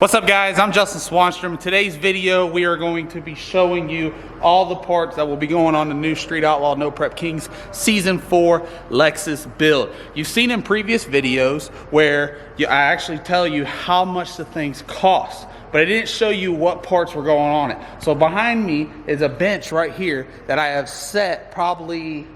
What's up guys, I'm Justin Swanstrom. In today's video we are going to be showing you all the parts that will be going on the new Street Outlaw No Prep Kings Season 4 Lexus build. You've seen in previous videos where I actually tell you how much the things cost, but I didn't show you what parts were going on it. So behind me is a bench right here that I have set probably,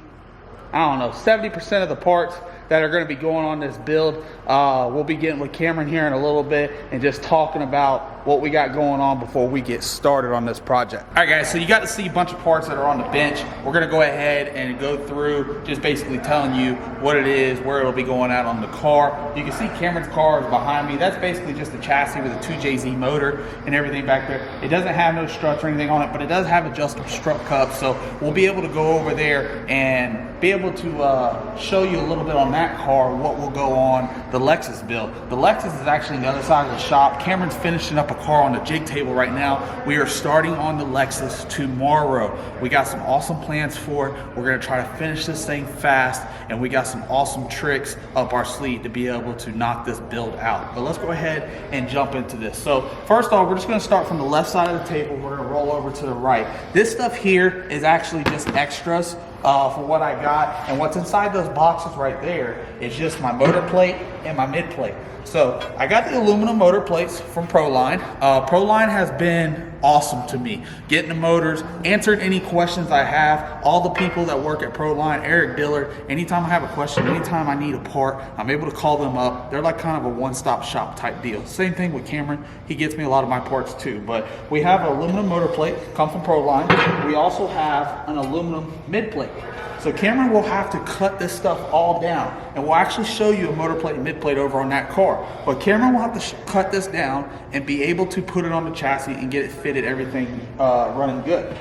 I don't know, 70% of the parts that are going to be going on this build. We'll be getting with Cameron here in a little bit and just talking about what we got going on before we get started on this project. All right guys, so you got to see a bunch of parts that are on the bench. We're going to go ahead and go through just basically telling you what it is, where it'll be going out on the car. You can see Cameron's car is behind me. That's basically just a chassis with a 2JZ motor and everything back there. It doesn't have no struts or anything on it, but it does have adjustable strut cups, so we'll be able to go over there and be able to show you a little bit on that car what will go on the Lexus build. The Lexus is actually on the other side of the shop. Cameron's finishing up a car on the jig table right now. We are starting on the Lexus tomorrow. We got some awesome plans for it. We're gonna try to finish this thing fast, and we got some awesome tricks up our sleeve to be able to knock this build out. But let's go ahead and jump into this. So first off, we're just gonna start from the left side of the table. We're gonna roll over to the right. This stuff here is actually just extras for what I got, and what's inside those boxes right there is just my motor plate and my mid plate. So I got the aluminum motor plates from Proline. Proline has been awesome to me, getting the motors, answered any questions I have. All the people that work at Proline, Eric Dillard, anytime I have a question, anytime I need a part, I'm able to call them up. They're like kind of a one-stop shop type deal. Same thing with Cameron. He gets me a lot of my parts too. But we have an aluminum motor plate, come from Proline. We also have an aluminum mid plate. So Cameron will have to cut this stuff all down, and we'll actually show you a motor plate and mid plate over on that car. But Cameron will have to cut this down and be able to put it on the chassis and get it fitted, everything running good.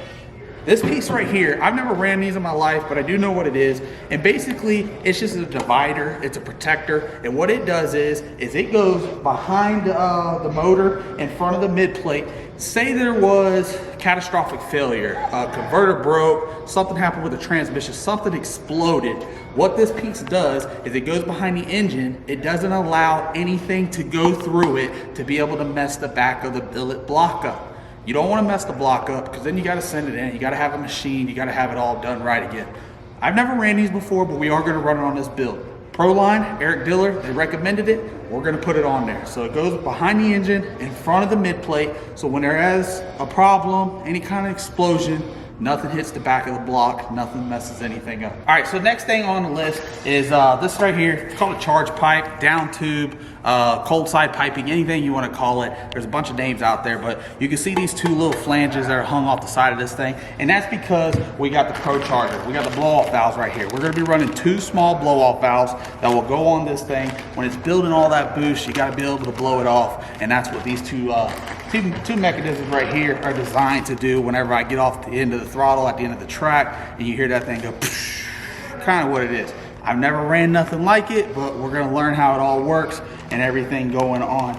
This piece right here, I've never ran these in my life, but I do know what it is. And basically, it's just a divider, it's a protector. And what it does is it goes behind the motor in front of the mid plate. Say there was catastrophic failure, a converter broke, something happened with the transmission, something exploded. What this piece does is it goes behind the engine. It doesn't allow anything to go through it to be able to mess the back of the billet block up. You don't want to mess the block up, because then you got to send it in. You got to have a machine. You got to have it all done right again. I've never ran these before, but we are going to run it on this build. Proline, Eric Dillard, they recommended it. We're going to put it on there. So it goes behind the engine, in front of the mid plate. So when there is a problem, any kind of explosion, nothing hits the back of the block, nothing messes anything up. All right, so next thing on the list is this right here. It's called a charge pipe, down tube, cold side piping, anything you want to call it. There's a bunch of names out there, but you can see these two little flanges that are hung off the side of this thing, and that's because we got the Pro Charger. We got the blow-off valves right here. We're going to be running two small blow-off valves that will go on this thing. When it's building all that boost, you got to be able to blow it off, and that's what these two mechanisms right here are designed to do. Whenever I get off the end of the throttle at the end of the track and you hear that thing go, kind of what it is. I've never ran nothing like it, but we're gonna learn how it all works and everything going on.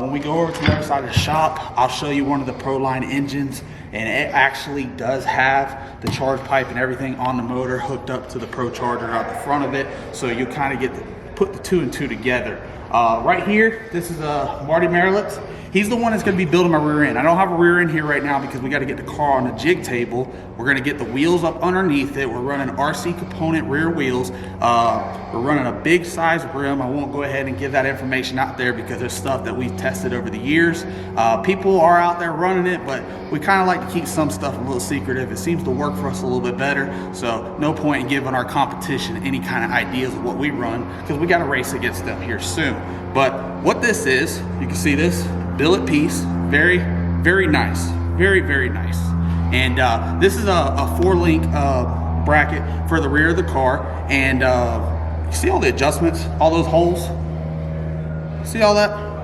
When we go over to the other side of the shop, I'll show you one of the Proline engines, and it actually does have the charge pipe and everything on the motor hooked up to the Pro Charger out the front of it, so you kind of get to put the two and two together. Right here, this is Marty Merlitz. He's the one that's going to be building my rear end. I don't have a rear end here right now because we got to get the car on the jig table. We're going to get the wheels up underneath it. We're running RC component rear wheels. We're running a big size rim. I won't go ahead and give that information out there because there's stuff that we've tested over the years. People are out there running it, but we kind of like to keep some stuff a little secretive. It seems to work for us a little bit better, so no point in giving our competition any kind of ideas of what we run, because we got to race against them here soon. But what this is, you can see this billet piece, very, very nice, very, very nice. And this is a 4-link bracket for the rear of the car. And you see all the adjustments, all those holes? See all that?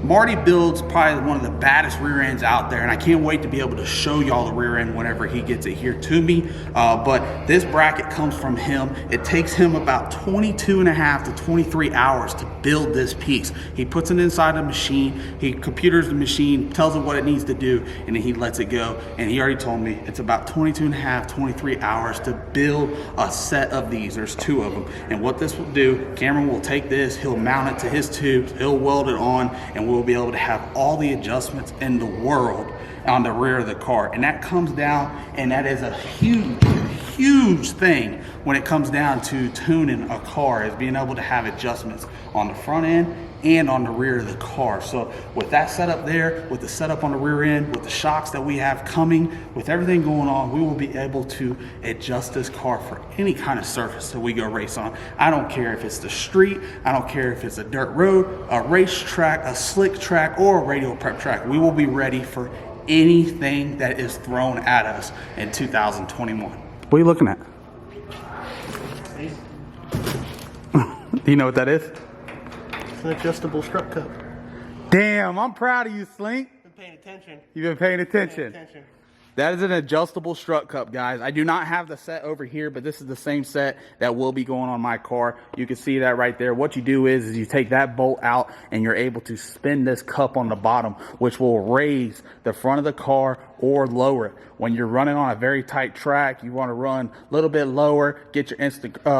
Marty builds probably one of the baddest rear ends out there, and I can't wait to be able to show y'all the rear end whenever he gets it here to me. But this bracket comes from him. It takes him about 22.5 to 23 hours to build this piece. He puts it inside the machine, he computers the machine, tells it what it needs to do, and then he lets it go. And he already told me it's about 22.5, 23 hours to build a set of these. There's two of them. And what this will do, Cameron will take this, he'll mount it to his tubes, he'll weld it on, and we'll we'll be able to have all the adjustments in the world on the rear of the car. And that comes down, and that is a huge thing when it comes down to tuning a car, is being able to have adjustments on the front end and on the rear of the car. So with that setup there, with the setup on the rear end, with the shocks that we have coming, with everything going on, we will be able to adjust this car for any kind of surface that we go race on. I don't care if it's the street, I don't care if it's a dirt road, a race track, a slick track, or a radio prep track. We will be ready for anything that is thrown at us in 2021. What are you looking at? Do you know what that is? It's an adjustable strut cup. Damn, I'm proud of you, Slink. Been paying attention. You've been paying attention. That is an adjustable strut cup, guys. I do not have the set over here, but this is the same set that will be going on my car. You can see that right there. What you do is you take that bolt out and you're able to spin this cup on the bottom, which will raise the front of the car or lower it. When you're running on a very tight track, you want to run a little bit lower, get your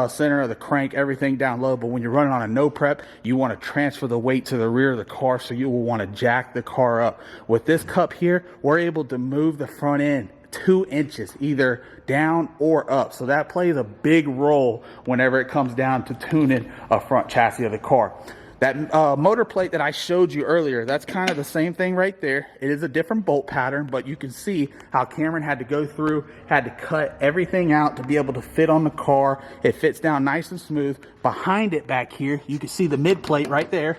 center of the crank, everything down low. But when you're running on a no prep, you want to transfer the weight to the rear of the car, so you will want to jack the car up. With this cup here, we're able to move the front end 2 inches either down or up. So that plays a big role whenever it comes down to tuning a front chassis of the car. That motor plate that I showed you earlier, that's kind of the same thing right there. It is a different bolt pattern, but you can see how Cameron had to go through, had to cut everything out to be able to fit on the car. It fits down nice and smooth. Behind it back here, you can see the mid plate right there.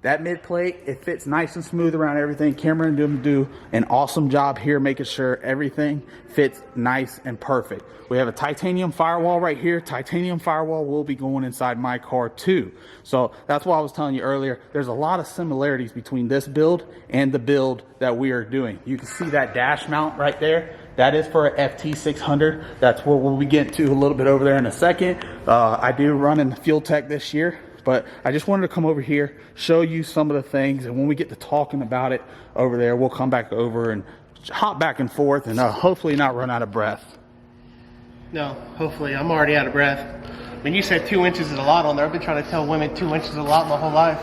That mid plate, it fits nice and smooth around everything. Cameron and them do an awesome job here making sure everything fits nice and perfect. We have a titanium firewall right here. Titanium firewall will be going inside my car too. So that's why I was telling you earlier, there's a lot of similarities between this build and the build that we are doing. You can see that dash mount right there. That is for a FT600. That's what we'll be getting to a little bit over there in a second. I do run in the Fuel Tech this year, but I just wanted to come over here, show you some of the things, and when we get to talking about it over there, we'll come back over and hop back and forth and hopefully not run out of breath. No, hopefully. I'm already out of breath. When you said 2 inches is a lot on there, I've been trying to tell women 2 inches is a lot my whole life.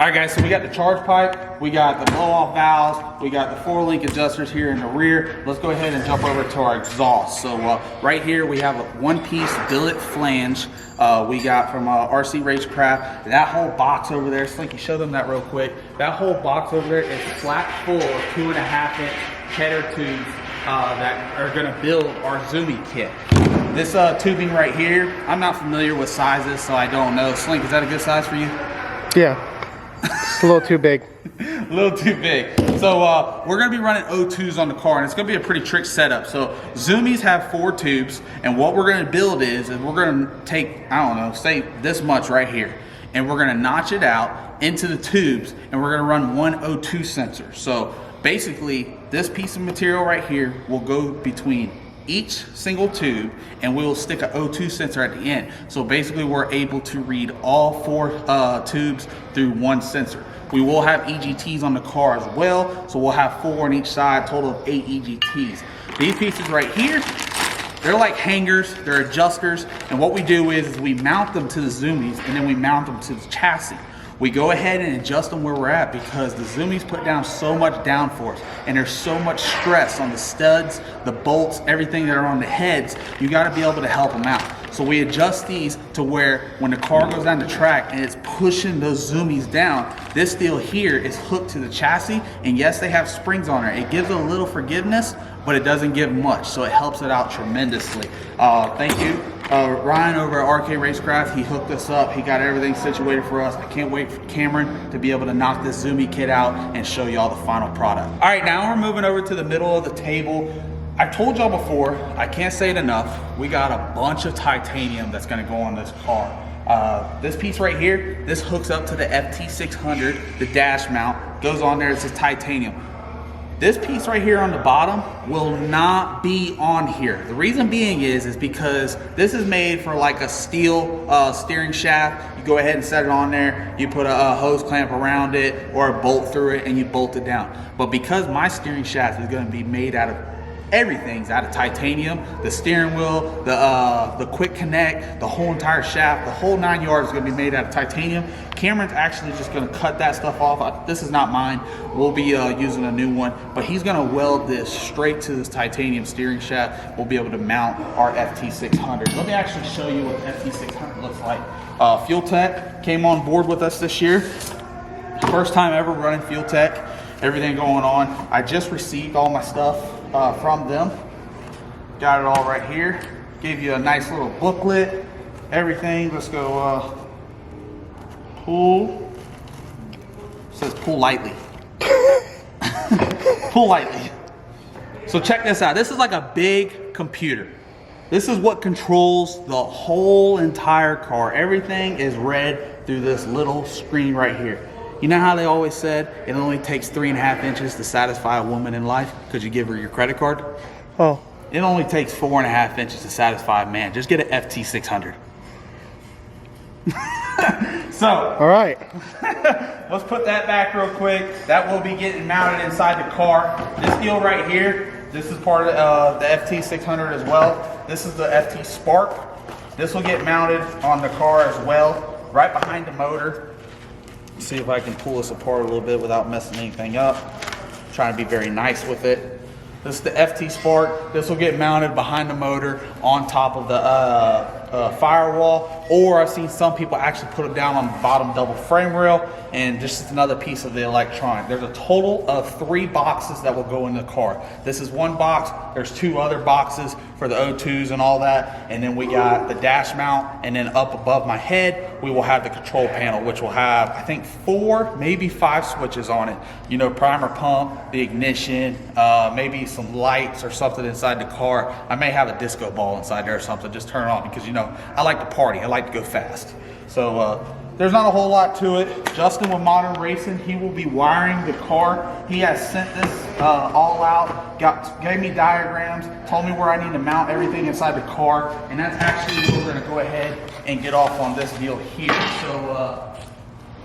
All right, guys, so we got the charge pipe, we got the blow-off valves, we got the 4-link adjusters here in the rear. Let's go ahead and jump over to our exhaust. So right here we have a one-piece billet flange we got from RC Racecraft. That whole box over there, Slinky, show them that real quick. That whole box over there is flat full of 2.5-inch header tubes that are gonna build our Zoomy kit. This tubing right here, I'm not familiar with sizes, so I don't know. Slink, is that a good size for you? Yeah. It's a little too big. A little too big. So we're going to be running O2s on the car, and it's going to be a pretty trick setup. So Zoomies have 4 tubes, and what we're going to build is we're going to take, I don't know, say this much right here, and we're going to notch it out into the tubes, and we're going to run 1 O2 sensor. So basically, this piece of material right here will go between each single tube, and we'll stick an O2 sensor at the end. So basically we're able to read all 4 tubes through 1 sensor. We will have EGTs on the car as well, so we'll have 4 on each side, total of 8 EGTs. These pieces right here, they're like hangers, they're adjusters, and what we do is we mount them to the Zoomies, and then we mount them to the chassis. We go ahead and adjust them where we're at because the Zoomies put down so much downforce and there's so much stress on the studs, the bolts, everything that are on the heads. You got to be able to help them out. So we adjust these to where when the car goes down the track and it's pushing those Zoomies down, this steel here is hooked to the chassis, and yes, they have springs on it. It gives it a little forgiveness, but it doesn't give much, so it helps it out tremendously. Thank you. Ryan over at RK Racecraft, he hooked us up. He got everything situated for us. I can't wait for Cameron to be able to knock this Zoomy kit out and show you all the final product. All right, now we're moving over to the middle of the table. I've told y'all before, I can't say it enough, we got a bunch of titanium that's gonna go on this car. This piece right here, this hooks up to the FT600, the dash mount, goes on there, it's a titanium. This piece right here on the bottom will not be on here. The reason being is because this is made for like a steel steering shaft. You go ahead and set it on there, you put a hose clamp around it or a bolt through it and you bolt it down. But because my steering shaft is gonna be made out of Everything's out of titanium. The steering wheel, the quick connect, the whole entire shaft, the whole 9 yards is gonna be made out of titanium. Cameron's actually just gonna cut that stuff off. This is not mine. We'll be using a new one, but he's gonna weld this straight to this titanium steering shaft. We'll be able to mount our FT600. Let me actually show you what the FT600 looks like. Fuel Tech came on board with us this year. First time ever running Fuel Tech. Everything going on. I just received all my stuff from them. Got it all right here. Gave you a nice little booklet. Everything. Let's go pull. It says pull lightly. Pull lightly. So check this out. This is like a big computer. This is what controls the whole entire car. Everything is read through this little screen right here. You know how they always said it only takes 3.5 inches to satisfy a woman in life? Could you give her your credit card? Oh. It only takes 4.5 inches to satisfy a man. Just get an FT600. So, all right. Let's put that back real quick. That will be getting mounted inside the car. This deal right here, this is part of the FT600 as well. This is the FT Spark. This will get mounted on the car as well, right behind the motor. See if I can pull this apart a little bit without messing anything up. I'm trying to be very nice with it. This is the FT Spark. This will get mounted behind the motor on top of the firewall, or I've seen some people actually put it down on the bottom double frame rail, and this is another piece of the electronic. There's a total of 3 boxes that will go in the car. This is one box. There's 2 other boxes for the O2s and all that, and then we got the dash mount, and then up above my head we will have the control panel, which will have, I think, 4, maybe 5 switches on it. You know, primer pump, the ignition, maybe some lights or something inside the car. I may have a disco ball inside there or something. Just turn it on because, you know, I like to party. I like to go fast. So there's not a whole lot to it. Justin with Modern Racing, he will be wiring the car. He has sent this all out, gave me diagrams, told me where I need to mount everything inside the car, and that's actually what we're gonna go ahead and get off on this deal here. So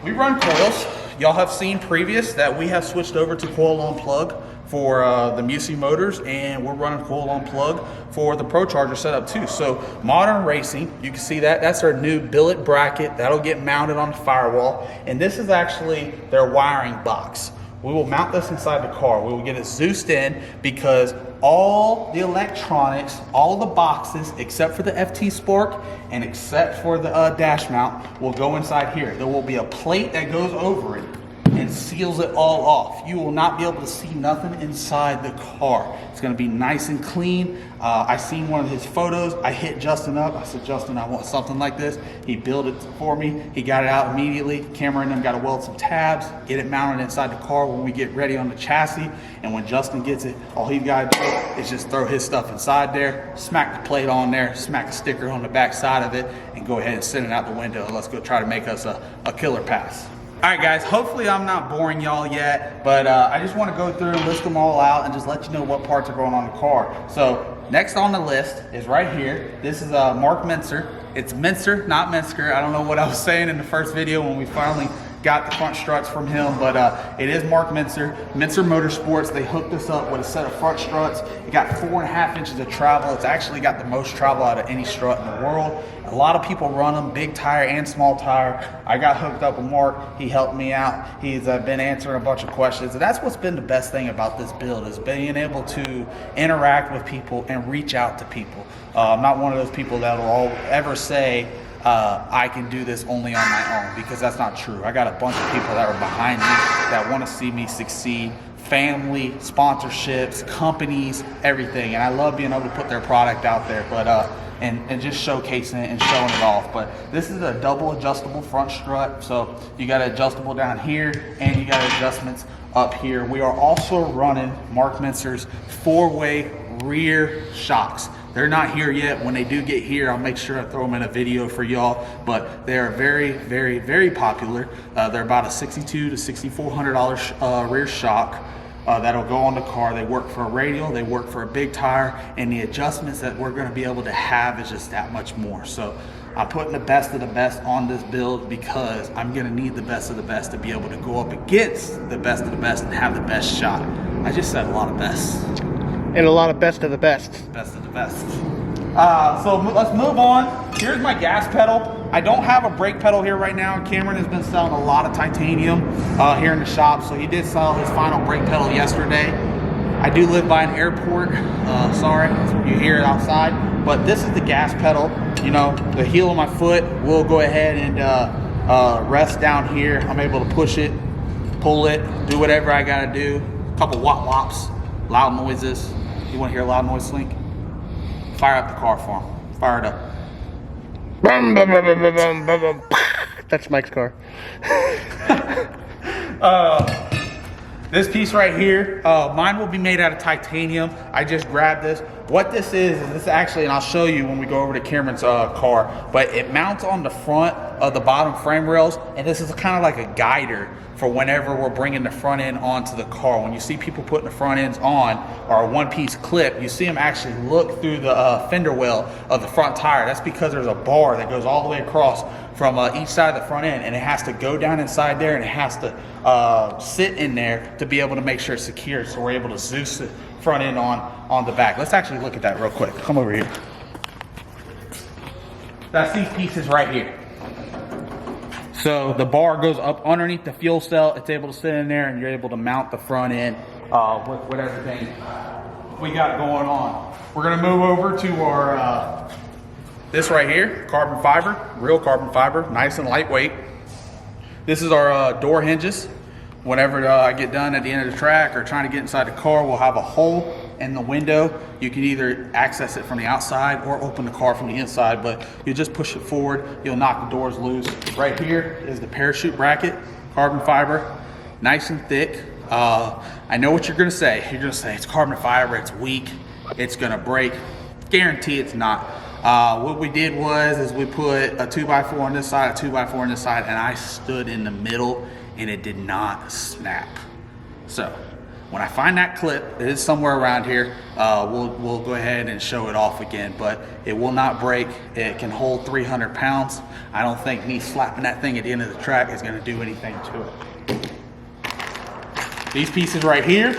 we run coils. Y'all have seen previous that we have switched over to coil on plug for the Musi motors, and we're running coil on plug for the Pro Charger setup too. So Modern Racing, you can see that, that's our new billet bracket. That'll get mounted on the firewall, and this is actually their wiring box. We will mount this inside the car. We will get it Zeused in because all the electronics, all the boxes, except for the FT Spark and except for the dash mount, will go inside here. There will be a plate that goes over it and seals it all off. You will not be able to see nothing inside the car. It's gonna be nice and clean. I seen one of his photos. I hit Justin up. I said, Justin, I want something like this. He built it for me. He got it out immediately. Cameron and them got to weld some tabs, get it mounted inside the car when we get ready on the chassis. And when Justin gets it, all he's got to do is just throw his stuff inside there, smack the plate on there, smack a sticker on the back side of it, and go ahead and send it out the window. Let's go try to make us a killer pass. All right, guys, hopefully I'm not boring y'all yet, but I just want to go through and list them all out and just let you know what parts are going on the car. So next on the list is right here. This is Mark Mincer. It's Mincer, not Minsker. I don't know what I was saying in the first video when we finally got the front struts from him, but it is Mark Mincer. Mincer Motorsports, they hooked us up with a set of front struts. It got 4.5 inches of travel. It's actually got the most travel out of any strut in the world. A lot of people run them, big tire and small tire. I got hooked up with Mark. He helped me out. He's been answering a bunch of questions, and that's what's been the best thing about this build, is being able to interact with people and reach out to people. I'm not one of those people that will ever say, I can do this only on my own, because that's not true. I got a bunch of people that are behind me that want to see me succeed. Family, sponsorships, companies, everything. And I love being able to put their product out there, but and just showcasing it and showing it off. But this is a double adjustable front strut, so you got adjustable down here and you got adjustments up here. We are also running Mark Mincer's 4-way rear shocks. They're not here yet. When they do get here, I'll make sure I throw them in a video for y'all, but they're very, very, very popular. They're about a $6,200 to $6,400 rear shock. That'll go on the car. They work for a radial, they work for a big tire, and the adjustments that we're gonna be able to have is just that much more. So I'm putting the best of the best on this build because I'm gonna need the best of the best to be able to go up against the best of the best and have the best shot. I just said a lot of best. And a lot of best of the best. Best of the best. So let's move on. Here's my gas pedal. I don't have a brake pedal here right now. Cameron has been selling a lot of titanium here in the shop, so he did sell his final brake pedal yesterday. I do live by an airport. Sorry, you hear it outside, but this is the gas pedal. You know, the heel of my foot will go ahead and rest down here. I'm able to push it, pull it, do whatever I gotta do. A couple wop wops, loud noises. You want to hear a loud noise, Slink? Fire up the car for him. Fire it up. That's Mike's car. This piece right here, mine will be made out of titanium. I just grabbed this. What this is actually, and I'll show you when we go over to Cameron's car, but it mounts on the front of the bottom frame rails, and this is kind of like a guider for whenever we're bringing the front end onto the car. When you see people putting the front ends on, or a one-piece clip, you see them actually look through the fender well of the front tire. That's because there's a bar that goes all the way across from each side of the front end, and it has to go down inside there, and it has to sit in there to be able to make sure it's secure, so we're able to Zeus the front end on the back. Let's actually look at that real quick. Come over here. That's these pieces right here. So the bar goes up underneath the fuel cell. It's able to sit in there, and you're able to mount the front end with everything we got going on. We're gonna move over to our this right here, carbon fiber, real carbon fiber, nice and lightweight. This is our door hinges. Whenever I get done at the end of the track or trying to get inside the car, we'll have a hole in the window. You can either access it from the outside or open the car from the inside, but you just push it forward, you'll knock the doors loose. Right here is the parachute bracket, carbon fiber, nice and thick. I know what you're gonna say. You're gonna say it's carbon fiber, it's weak, it's gonna break. Guarantee it's not. What we did is we put a 2x4 on this side, a 2x4 on this side, and I stood in the middle and it did not snap. So when I find that clip, it is somewhere around here, we'll go ahead and show it off again, but it will not break. It can hold 300 pounds. I don't think me slapping that thing at the end of the track is gonna do anything to it. These pieces right here,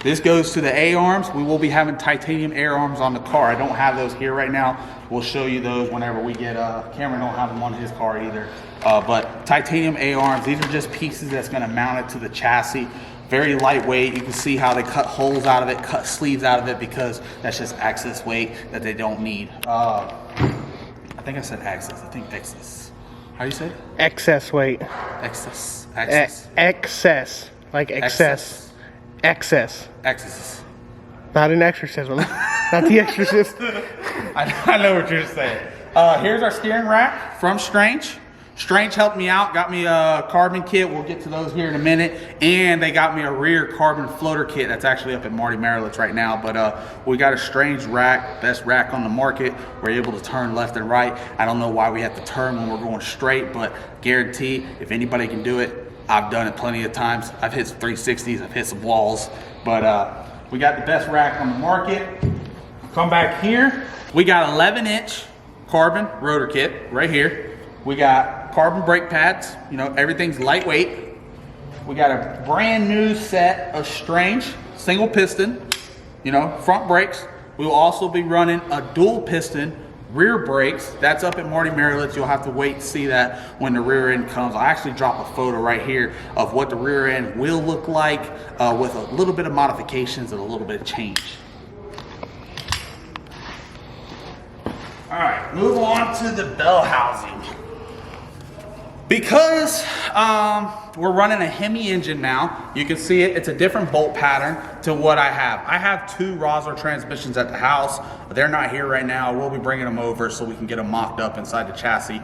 this goes to the A-arms. We will be having titanium A-arms on the car. I don't have those here right now. We'll show you those whenever we get, Cameron don't have them on his car either. But titanium A-arms, these are just pieces that's gonna mount it to the chassis. Very lightweight. You can see how they cut holes out of it, cut sleeves out of it, because that's just excess weight that they don't need. I think I said excess, I think excess. How do you say it? Excess weight. Excess. Excess. Like excess. Excess. Excess. Not an exorcism. Not the Exorcist. I know what you're saying. Here's our steering rack from Strange. Strange helped me out, got me a carbon kit. We'll get to those here in a minute. And they got me a rear carbon floater kit that's actually up at Marty Marilitz right now. But we got a Strange rack, best rack on the market. We're able to turn left and right. I don't know why we have to turn when we're going straight, but guarantee if anybody can do it, I've done it plenty of times. I've hit some 360s, I've hit some walls, but we got the best rack on the market. Come back here. We got 11-inch carbon rotor kit right here. We got carbon brake pads. You know, everything's lightweight. We got a brand new set of Strange single piston, you know, front brakes. We will also be running a dual piston rear brakes. That's up at Marty Marilitz. You'll have to wait to see that when the rear end comes. I'll actually drop a photo right here of what the rear end will look like with a little bit of modifications and a little bit of change. All right, move on to the bell housing. Because we're running a Hemi engine now, you can see it, it's a different bolt pattern to what I have. I have 2 Rosler transmissions at the house. They're not here right now. We'll be bringing them over so we can get them mocked up inside the chassis.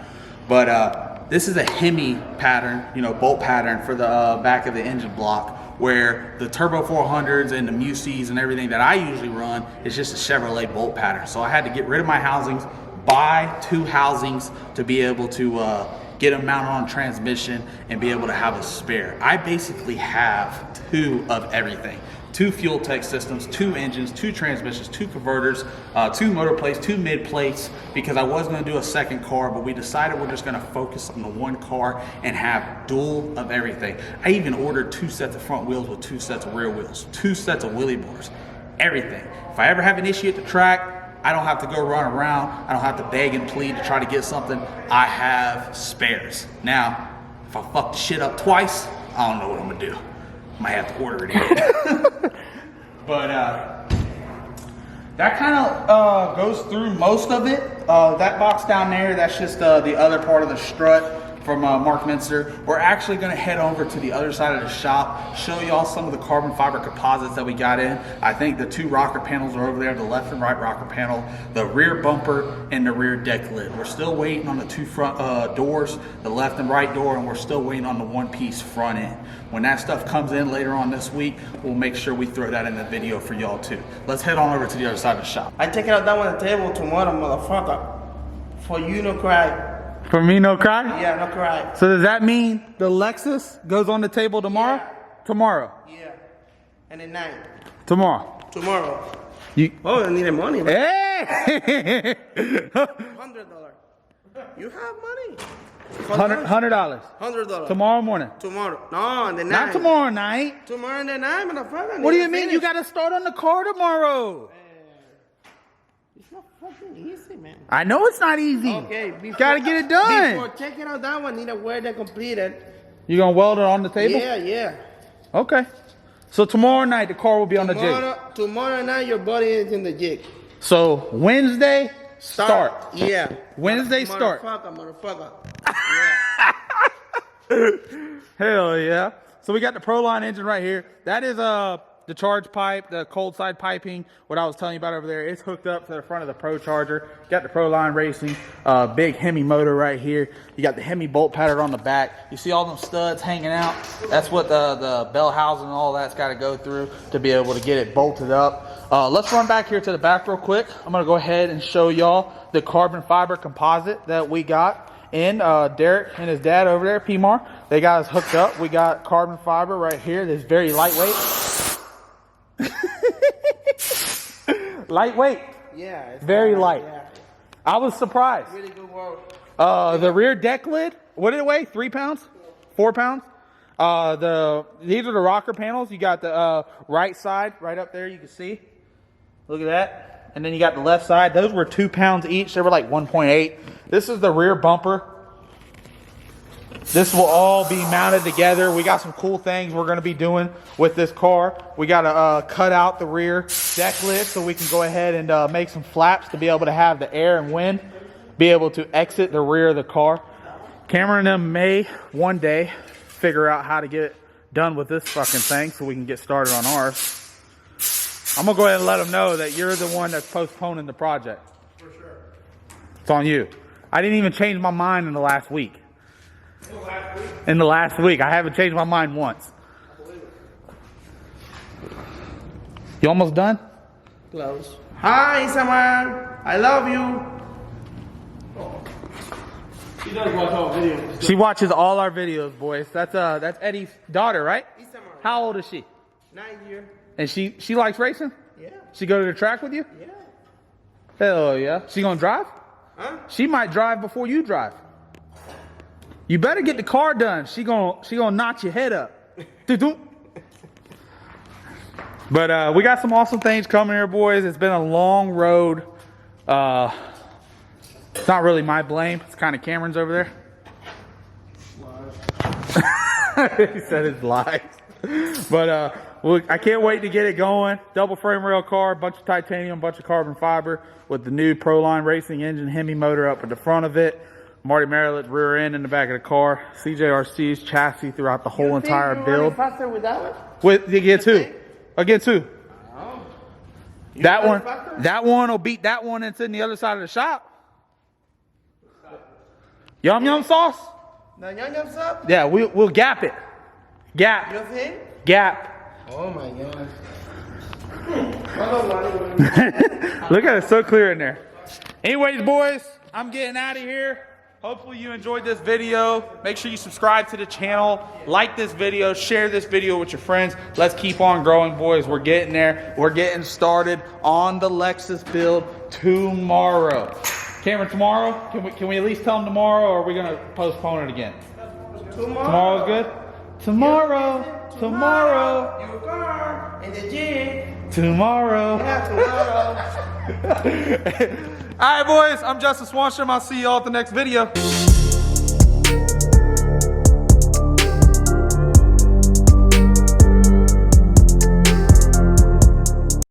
But this is a Hemi pattern, you know, bolt pattern for the back of the engine block, where the Turbo 400s and the Musees and everything that I usually run is just a Chevrolet bolt pattern. So I had to get rid of my housings, buy 2 housings to be able to get them mounted on transmission and be able to have a spare. I basically have 2 of everything. 2 fuel tech systems, 2 engines, 2 transmissions, 2 converters, 2 motor plates, 2 mid plates, because I was gonna do a second car, but we decided we're just gonna focus on the 1 car and have dual of everything. I even ordered 2 sets of front wheels with 2 sets of rear wheels, 2 sets of wheelie bars. everything. If I ever have an issue at the track, I don't have to go run around. I don't have to beg and plead to try to get something. I have spares. Now, if I fuck the shit up twice, I don't know what I'm gonna do. Might have to order it again. But that kind of goes through most of it. That box down there, that's just the other part of the strut from Mark Minster. We're actually gonna head over to the other side of the shop, show y'all some of the carbon fiber composites that we got in. I think the 2 rocker panels are over there, the left and right rocker panel, the rear bumper, and the rear deck lid. We're still waiting on the 2 front doors, the left and right door, and we're still waiting on the 1-piece front end. When that stuff comes in later on this week, we'll make sure we throw that in the video for y'all too. Let's head on over to the other side of the shop. I take out that one on the table tomorrow, motherfucker. For you, no cry. For me, no cry? Yeah, no cry. So does that mean the Lexus goes on the table tomorrow? Yeah. Tomorrow? Yeah. And at night. Tomorrow? Tomorrow. You, oh, I need money. hey! $100. You have money. $100. $100. Tomorrow morning? Tomorrow. No, in the night. Not tomorrow night. Tomorrow in the night, motherfucker. What do you mean? You got to start on the car tomorrow. It's not fucking easy, man. I know it's not easy. Okay. Got to get it done. Before checking out that one, need to wear that completed. You going to weld it on the table? Yeah, yeah. Okay. So tomorrow night, the car will be on the jig. Tomorrow night, your body is in the jig. So Wednesday, start. Yeah. Wednesday, start. Motherfucker. Yeah. Hell yeah. So we got the Proline engine right here. That is the charge pipe, the cold side piping, what I was telling you about over there. It's hooked up to the front of the Pro Charger. Got the Proline Racing big Hemi motor right here. You got the Hemi bolt pattern on the back. You see all them studs hanging out? That's what the bell housing and all that's got to go through to be able to get it bolted up. Let's run back here to the back real quick. I'm going to go ahead and show y'all the carbon fiber composite that we got in. Derek and his dad over there, PMAR, they got us hooked up. We got carbon fiber right here that's very lightweight. Lightweight. Yeah. It's very light. Yeah. I was surprised. Really good work. The rear deck lid, what did it weigh? 3 pounds? 4 pounds? These are the rocker panels. You got the right side right up there, you can see. Look at that. And then you got the left side. Those were 2 pounds each. They were like 1.8. This is the rear bumper. This will all be mounted together. We got some cool things we're going to be doing with this car. We got to cut out the rear deck lid so we can go ahead and make some flaps to be able to have the air and wind be able to exit the rear of the car. Cameron and them may one day figure out how to get it done with this fucking thing so we can get started on ours. I'm going to go ahead and let them know that you're the one that's postponing the project. For sure. It's on you. I didn't even change my mind in the last week. In the last week. I haven't changed my mind once. You almost done? Close. Hi, Samar. I love you. She does watch all videos. She watches all our videos, boys. That's Eddie's daughter, right? How old is she? 9 years. And she likes racing? Yeah. She go to the track with you? Yeah. Hell yeah. She gonna drive? Huh? She might drive before you drive. You better get the car done. She gonna knock your head up. But we got some awesome things coming here, boys. It's been a long road. It's not really my blame. It's kind of Cameron's over there. He said it's lies. But I can't wait to get it going. Double frame rail car, bunch of titanium, bunch of carbon fiber with the new Proline Racing engine, Hemi motor up at the front of it. Marty Merritt's rear end in the back of the car. CJRC's chassis throughout the whole entire build. Faster with that one? With you get two. I get two. Oh. That one will beat that one that's in the other side of the shop. Yum yum sauce? The yum yum sauce? Yeah, we'll gap it. Gap. You think? Gap. Oh my god. Look at it, so clear in there. Anyways, boys, I'm getting out of here. Hopefully you enjoyed this video. Make sure you subscribe to the channel, like this video, share this video with your friends. Let's keep on growing, boys. We're getting there. We're getting started on the Lexus build tomorrow. Cameron, tomorrow? Can we at least tell them tomorrow, or are we gonna postpone it again? Tomorrow's good? Tomorrow. Your car in the gym. tomorrow. Yeah, tomorrow. All right, boys, I'm Justin Swanstrom. I'll see y'all at the next video.